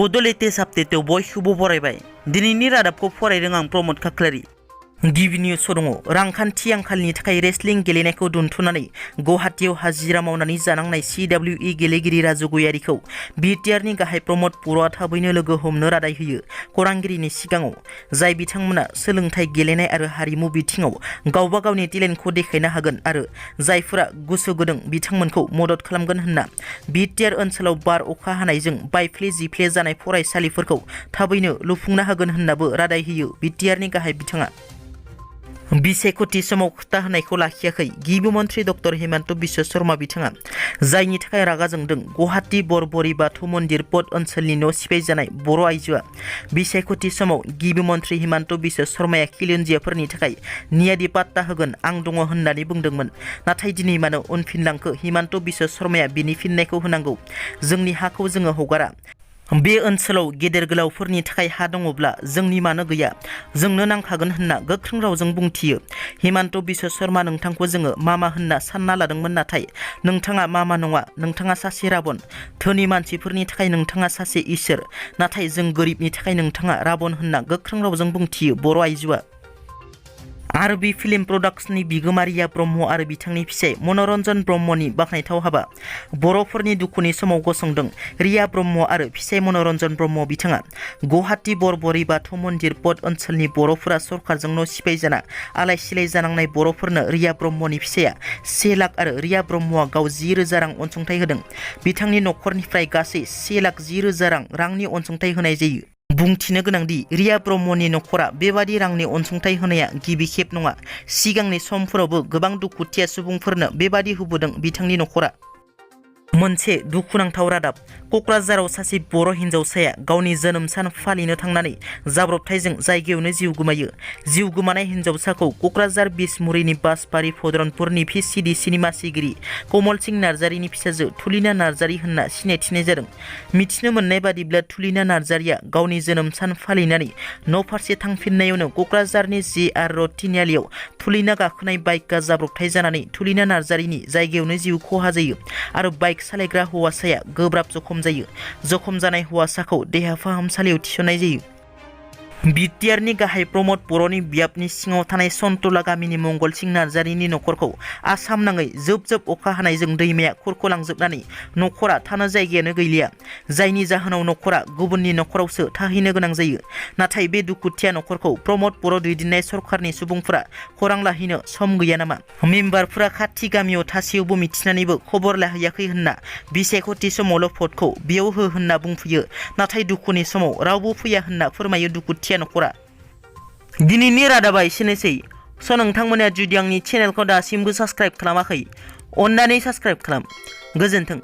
बड' लेटेस्ट आपडेटआव बयखौबो बरायबाय। दिनैनि रादाबखौ फरायदों आं प्रमद खाख्लारि। गिबि निउस दङ। रांखान्थि आंखालनि थाखाय रेसलिं गेलेनायखौ दोनथ'नानै गुवाहाटीआव हाजिरा मावनानै जानांनाय CWE गेलेगिरि राजु गयारिखौ बिटिआरनि गाहाय प्रमद बर'आ थाबैनो लोगो हमनो रादाय होयो खौरांगिरिनि सिगाङाव, जाय बिथांमोना सोलोंथाइ, गेलेनाय आरो हारिमु बिथिङाव गावबा गावनि टेलेन्टखौ देखायनो हागोन आरो जायफोरा गोसो गुदुं बिथांमोनखौ मदद खालामगोन होनना बिटिआर ओनसोलाव बार अखा हानायजों बायफ्ले जिफ्ले जानाय फरायसालिफोरखौ थाबैनो लुफुंनो हागोन होननाबो रादाय होयो बिटिआरनि गाहाय बिथाङा। बिसायख'थि समाव खोथा होनायखौ लाखियाखै गिबि मन्थ्रि डक्टर हिमन्त बिश्व शर्मा बिथाङा, जायनि थाखाय रागा जोंदों गुवाहाटी बरबरी बाथौ मन्दिर पद ओनसोलनि न' सिफायजानाय बर' आइजोआ। बिसायख'थि समाव गिबि मन्थ्रि हिमन्त बिश्व शर्माया खिलुनजियाफोरनि थाखाय नियादि पात्ता होगोन आं दङ होननानै बुंदोंमोन, नाथाय दिनै मानो उनफिनलांखो हिमन्त बिश्व शर्माया बिनि फिननायखौ होनांगौ। जोंनि हाखौ जोङो हगारा। बे ओनसोलाव गेदेर गोलावफोरनि थाखाय हा दङब्ला जोंनि मानो गैया, जोंनो नांखागोन होनना गोख्रों रावजों बुंथियो हिमन्त बिश्व शर्मा। नोंथांखौ जोङो मामा होनना सानना लादोंमोन, नाथाय नोंथाङा मामा नङा, नोंथाङा सासे राबन। धोनि मानसिफोरनि थाखाय नोंथाङा सासे इसोर, नाथाय जों गोरिबनि थाखाय नोंथाङा राबन होनना गोख्रों रावजों बुंथियो बर' आइजोआ। आरो बि फिल्म प्रडाक्शननि बिगोमा रिया ब्रह्म आरो बिथांनि फिसाय मनरन्जन ब्रह्मनि बाखनायथाव हाबा। बर'फोरनि दुखुनि समाव गसंदों रिया ब्रह्म आरो फिसाय मनरन्जन ब्रह्म बिथाङा। गुवाहाटी बरबरी बाथौ मन्दिर पद ओनसोलनि बर'फोरा सरकारजों न' सिफायजाना आलाय सिलाय जानांनाय बर'फोरनो रिया ब्रह्मनि फिसाया 1 लाख आरो रिया ब्रह्मआ गाव 10,000 रां अनसुंथाइ होदों। बिथांनि न'खरनिफ्राय गासै 1,10,000 रांनि अनसुंथाइ होनाय जायो। बुंथिनो गोनांदि रिया ब्रह्मनि न'खरा बेबादि रांनि अनसुंथाइ होनाया गिबि खेब नङा। सिगांनि समफोरावबो गोबां दुखुथिया सुबुंफोरनो बेबादि होबोदों बिथांनि न'खरा। मोनसे दुखुनांथाव रादाब। क'क्राझाराव सासे बर' हिन्जावसाया गावनि जोनोम सान फालिनो थांनानै जाब्रबथायजों जायगायावनो जिउ गोमायो। जिउ गोमानाय हिन्जावसाखौ क'क्राझार बिसमुरिनि बासबारि फद्रनपुरनि VCDCनि मासिगिरि कमल सिं नार्जारिनि फिसाजो थुलिना नार्जारि होनना सिनायथिनाय जादों। मिथिनो मोननाय बादिब्ला थुलिना नार्जारिया गावनि जोनोम सान फालिनानै न' फारसे थांफिननायावनो क'क्राझारनि JR र'ड तिनिआलियाव थुलिना गाखोनाय बाइकआ जाब्रबथाय जानानै थुलिना नार्जारिनि जायगायावनो जिउ खहा जायो आरो बाइक सालायग्रा हौवासाया गोब्राब जखम जायो। जखम जानाय हौवासाखौ देहा फाहामसालियाव थिसननाय जायो। बिटिआरनि गाहाय प्रमद बर'नि बियाबनि सिङाव थानाय सन्तला गामिनि मंगल सिं नार्जारिनि न'खरखौ आसाम नाङै जोब जोब अखा हानायजों दैमाया खुरख'लांजोबनानै न'खरा थानो जायगायानो गैलिया, जायनि जाहोनाव न'खरा गुबुननि न'खरावसो थाहैनो गोनां जायो। नाथाय बे दुखुथिया न'खरखौ प्रमद बर' दैदेननाय सरकारनि सुबुंफोरा खौरां लाहैनो सम गैया नामा? मेम्बारफोरा खाथि गामियाव थासेयावबो मिथिनानैबो खबर लाहैयाखै होनना बिसायख'थि समावल' भटखौ बेयाव हो होनना बुंफैयो, नाथाय दुखुनि समाव रावबो फैया होनना फोरमायो दुखुथिया न'खरा। दिनैनि रादाबा एसेनोसै। नोंथांमोना जुदि आंनि चेनेलखौ दासिमबो साबस्क्राइब खालामाखै, अन्नानै साबस्क्राइब खालाम। गोजोन्थों।